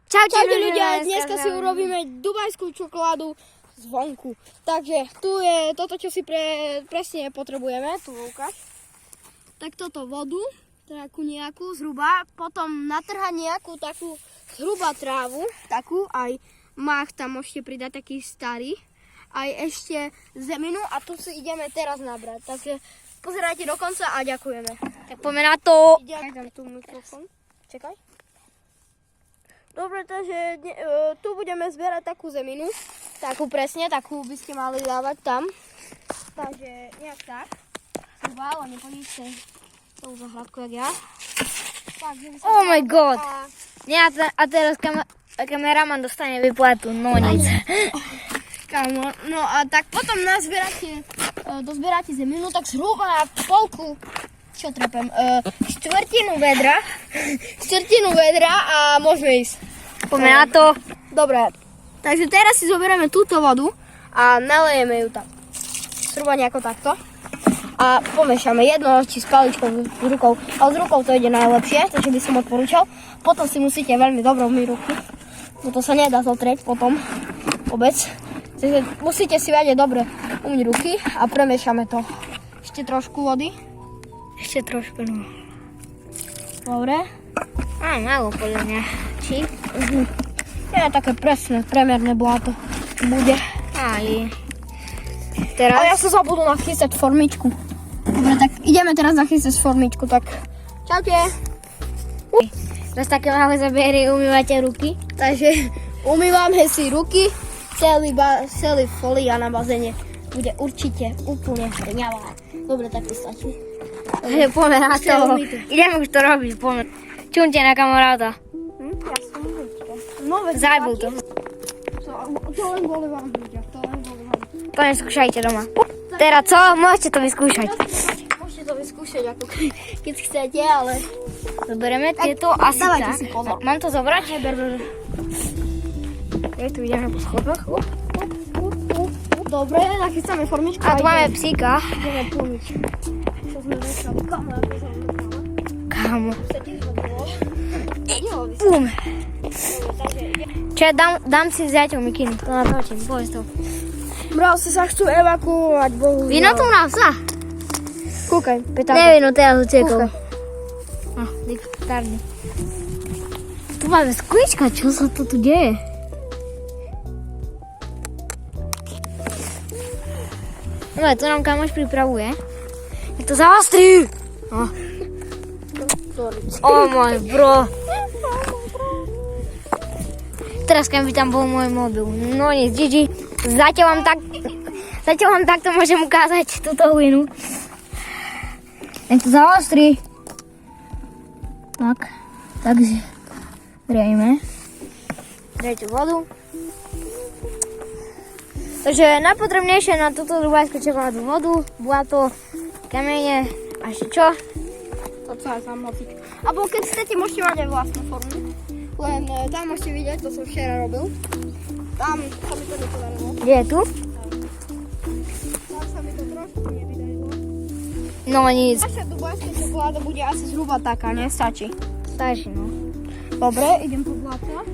Čaute ľudia, dneska si urobíme dubajskú čokoládu zvonku. Takže tu je toto, čo si presne potrebujeme, tu ukáž. Tak toto vodu, takú nejakú zhruba, potom natrhať nejakú takú zhruba trávu, takú aj mách tam môžete pridať taký starý, aj ešte zeminu a tu si ideme teraz nabrať. Takže pozerajte do konca a ďakujeme. Tak poďme na to. Ďakujem tu mikrofón. Čekaj. Dobre, takže tu budeme zbierať takú zeminu. Takú presne, takú by ste mali dávať tam. Takže nejak tak. Zhruba, ale neponíšte to už hladko jak ja. Oh my god. A teraz kameraman dostane vyplatu, no nic. Kámo, no a tak potom dozbierate zeminu, tak zhruba na polku, čo trepem, štvrtinu vedra a môžeme ísť. Poďme na to. Dobre, takže teraz si zoberieme túto vodu a nalejeme ju tam. Zhruba nejako takto. A pomiešame jedno či s paličkou s rukou. Ale s rukou to ide najlepšie, takže by som odporúčal. Potom si musíte veľmi dobre umyť ruky. No to sa nedá zotrieť potom vôbec. Takže musíte si vedieť dobre umyť ruky a premiešame to. Ešte trošku vody. Ešte trošku, no. Dobre. Á, málo podľa mňa. Či? Je také presné, priemerné bláto bude. Aj. A ja sa zabudol nachystať formičku. Dobre, tak ideme teraz nachystať formičku, tak čaute. Teraz také malé zabiery, umývate ruky. Takže umývame si ruky, celý folia na bazéne bude určite úplne hňavá. Dobre, tak to stačí. Poďme na to. Ideme už to robiť, poďme. Čunte na kamaráta. Jasne, určite. No veď Zajbul to. To len boli vám ľudia, to len boli vám. Poďme, skúšajte doma. Teraz co? Môžete to vyskúšať. Môžete to vyskúšať, ako keď chcete, ale... Zoberieme tieto asi dávajte tak. si pozor. Mám to zobrať? Tu ideme po schodoch. Dobre, nachystáme formičku. A tu máme psíka. Ideme plniť. Čo sme nechali. Kámo. Chcete ísť do toho? Bum. Čo ja dám si s zjaťou mikinu. To natočím, povedz to. Mravce sa chcú evakuovať, bohužiaľ. Vino tu mravca? Kúkaj, petáka. Neviem, no teraz uciekol. Kúkaj. Diktárny. Tu máme sklička, čo sa to tu deje? No, to nám kamoš pripravuje. Je to zaostrí! Oh môj bro. Teraz keď by tam bol môj mobil. No nic, GG. Zatiaľ vám takto môžem ukázať túto hlinu. Je to zaostrí. Tak, takže driejme. Dajte vodu. Takže najpotrebnejšie na túto dubajskú čokoládu vodu, blato, kamene a ešte čo? To celé tam hocič. Abo keď chcete, môžete mať aj vlastnú formu. Len tam môžete vidieť, to som včera robil. Tam sa mi to nepodarilo. Kde je tu? Tam sa mi to trošku nevydarilo. No nic. Naša dubajská čokoláda bude asi zhruba taká, nestačí. Stačí, no. Dobre, idem po blato.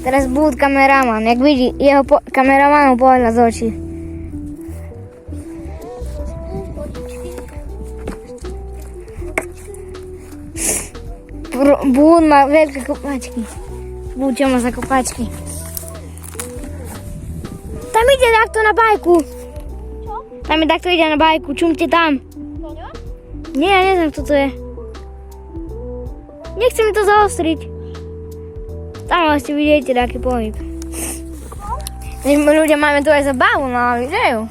Teraz bude kameraman, jak vidí, jeho kameramanov pohľad z očí. Búd má veľké kopačky. Búd, čo má za kopačky? Tam ide takto na bajku. Čo? Tam je takto ide na bajku, čumte tam. To ňa? Nie, ja neviem, kto to je. Nechce mi to zaostriť. Tam vlastne vidíte taký pohyb. My ľudia máme tu aj zabavu, no ale videjú.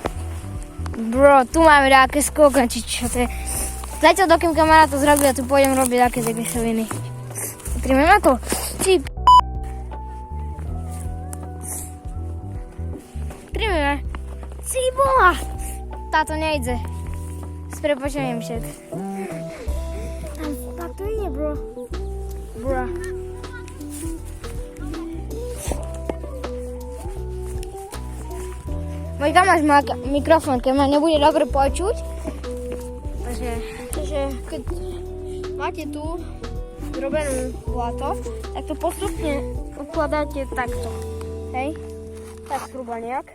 Bro, tu máme také skokanči, čo to je. Zatiaľ dokým kamarát to zrobí a tu pôjdem robiť také piesoviny. Utríme na to. Cíp. Utríme. Cíbola. Táto nejde. S prepočením všet. Tak to ide, bro. Bro. Môj kamáš má mikrofón, keď ma nebude dobre počuť. Takže keď máte tu zrobenú blato, tak to postupne ukladáte takto. Hej? Tak zhruba nejak.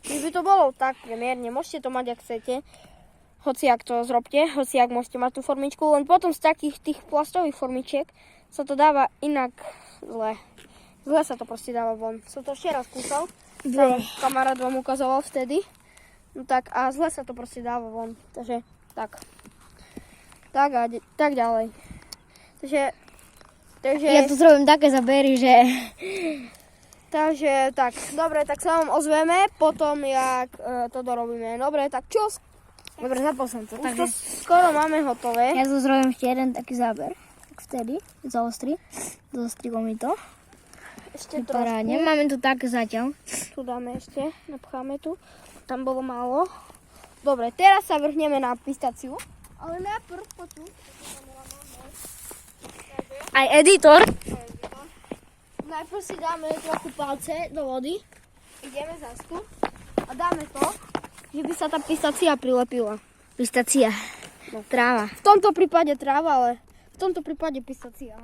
Když by to bolo tak mierne, môžete to mať, ak chcete. Hociak to zrobte, hociak môžete mať tú formičku, len potom z takých tých plastových formičiek sa to dáva inak zle. Zle sa to proste dáva von. Som to ešte raz skúsal. Tam kamarát vám ukazoval vtedy. No tak a zle sa to proste dáva von. Takže tak. Tak a tak ďalej. Takže Ja tu zrobím také zabery, že... Takže tak, dobre, tak sa vám ozveme potom, jak to dorobíme. Dobre, tak čus. Dobre, zapol som to. Už to Takže skoro máme hotové. ja tu zrobím ešte jeden taký záber. Tak vtedy, zaostri. Zaostrilo mi to. Ešte Parádne. trošku. Máme tu také zatiaľ. Tu dáme ešte, napcháme tu. Tam bolo málo. Dobre, teraz sa vrhneme na pistáciu. Ale najprv tu. Aj editor. Najprv si dáme trochu palce do vody. Ideme zas tu. A dáme to, že by sa tá pistácia prilepila. Pistácia. Tráva. V tomto prípade tráva, ale v tomto prípade pistácia.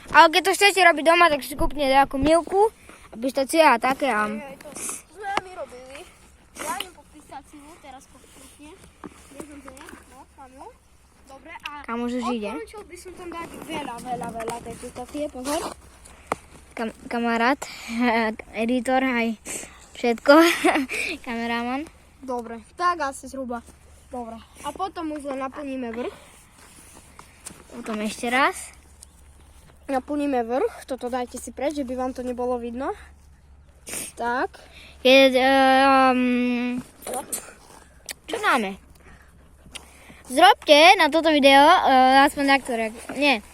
Ale keď to chcete robiť doma, tak si kúpne nejakú milku a pistácia a také a... To sme my robili. Ja idem po pistáciu, teraz postupne. No, tam ju. Dobre, a Kam už ide? odporučil by som tam dať veľa tej pistácie, pozor. Kamarát, editor, aj všetko. Kameraman. Dobre, tak asi zhruba. Dobre. A potom už len naplníme vrch. Potom ešte raz. Naplníme vrch, toto dajte si preč, že by vám to nebolo vidno. Tak. Čo dáme? Zrobte na toto video aspoň takto. Nie.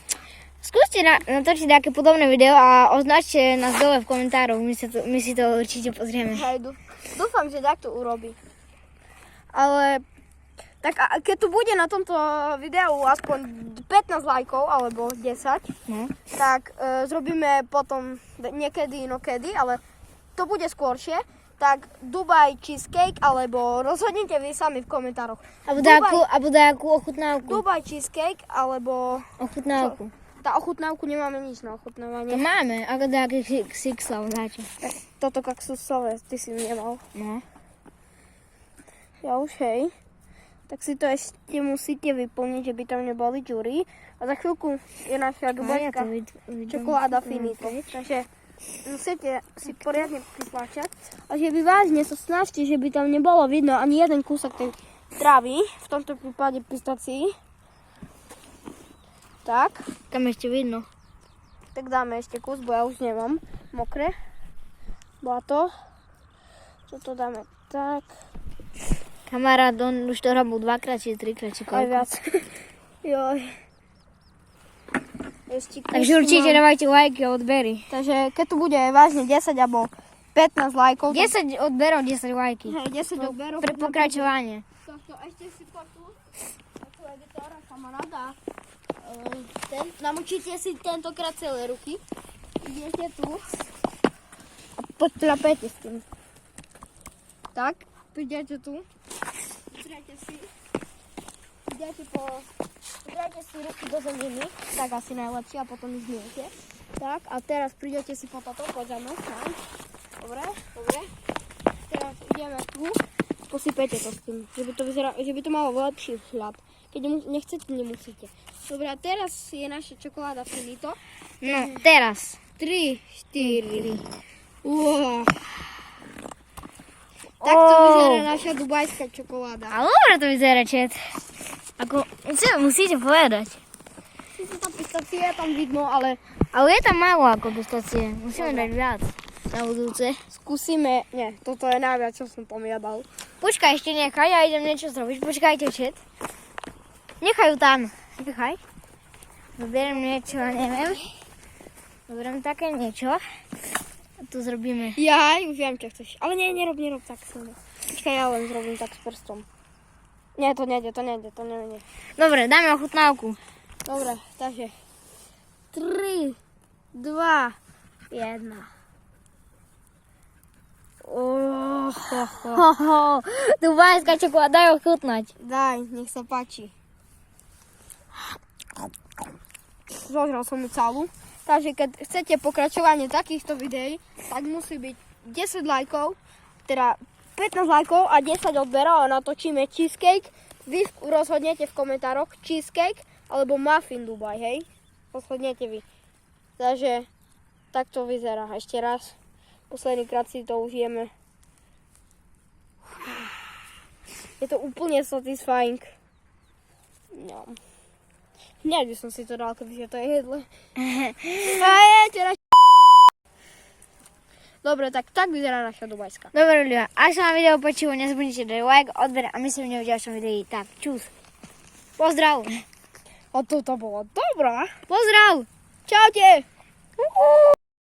Skúste natočiť také podobné video a označte nás dole v komentároch. My si to určite pozrieme. Hej, dúfam, že takto urobí. Ale tak a keď tu bude na tomto videu aspoň 15 lajkov alebo 10, No. tak zrobíme potom niekedy inokedy, ale to bude skôršie. Tak Dubaj cheesecake, alebo rozhodnite vy sami v komentároch. Alebo nejakú ochutnávku. Dubaj cheesecake, alebo Ochutnávku. tá ochutnávku nemáme nič na To ochutnávanie. máme, ako nejaký sixlav dáte. Tak toto kaksusové, ty si nemal. No. Ja už hej. Tak si to ešte musíte vyplniť, že by tam neboli džury. A za chvíľku je naša dubajská čokoláda finito. Takže musíte si poriadne pripláčať. A že vy vážne sa snažte, že by tam nebolo vidno ani jeden kúsok tej trávy. V tomto prípade pistácií. Tak. Tam ešte vidno. Tak dáme ešte kus, bo ja už nemám mokré blato. Toto dáme tak. Kamarát, on už to robil 2-krát, či 3-krát, či Aj koľko. viac. Joj. Ešte kus Takže určite mám. dávajte lajky a odbery. Takže keď tu bude vážne 10 alebo 15 lajkov. 10 odberov, 10 lajky. Hej, 10 odberov. Pre pokračovanie. Tohto ešte si tu editora kamaráda. Namočíte si tentokrát celé ruky. Idete tu a podtrapete s tým. Tak, prídete tu. Pozrite si. Dajte si ruky do zeminy, tak asi najlepšie a potom ich zmiete. Tak, a teraz prídete si po toto, poď za mnou, tam. Dobre. Teraz ideme tu, posypete to s tým, že by to malo lepší vzhľad. Keď nechcete, nemusíte. Dobre, a teraz je naša čokoláda finito. No, teraz. 3, 4. Wow. Takto vyzerá naša dubajská čokoláda. A dobre to vyzerá, čet. Ako, čo musíte povedať? Sice tá pistácia je tam vidno, ale Ale je tam málo ako pistácie. Musíme dať viac na budúce. skúsime. Nie, toto je najviac, čo som pomiadal. Počkaj, ešte nechaj, ja idem niečo zrobiť. Počkajte, čet. Nechaj ju tam. Nechaj. Zoberiem niečo, neviem. Zoberiem také niečo. A tu zrobíme. Ja už viem, čo chceš. Ale nie, nerob tak silno. Počkaj, ja len zrobím tak s prstom. Nie, to nejde. Dobre, dáme ochutnávku. Dobre, takže 3, 2, 1. Dubajská čokoláda, daj ochutnať. Daj, nech sa páči. Zožral som ju celú. Takže keď chcete pokračovanie takýchto videí, tak musí byť 10 lajkov, teda 15 lajkov a 10 odberov a natočíme cheesecake. Vy rozhodnete v komentároch cheesecake alebo muffin Dubaj, hej? Rozhodnete vy. Takže tak to vyzerá. Ešte raz. Posledný krát si to užijeme. Je to úplne satisfying. No. Hneď by som si to dal, keby sa to jedle. Dobre, tak vyzerá naša dubajská. Dobre ľudia, ak sa vám video páčilo, nezabudnite dať like, odber a my sa vidíme v ďalšom videi. Tak, čus. Pozdrav. A toto bolo dobrá. Pozdrav. Čaute.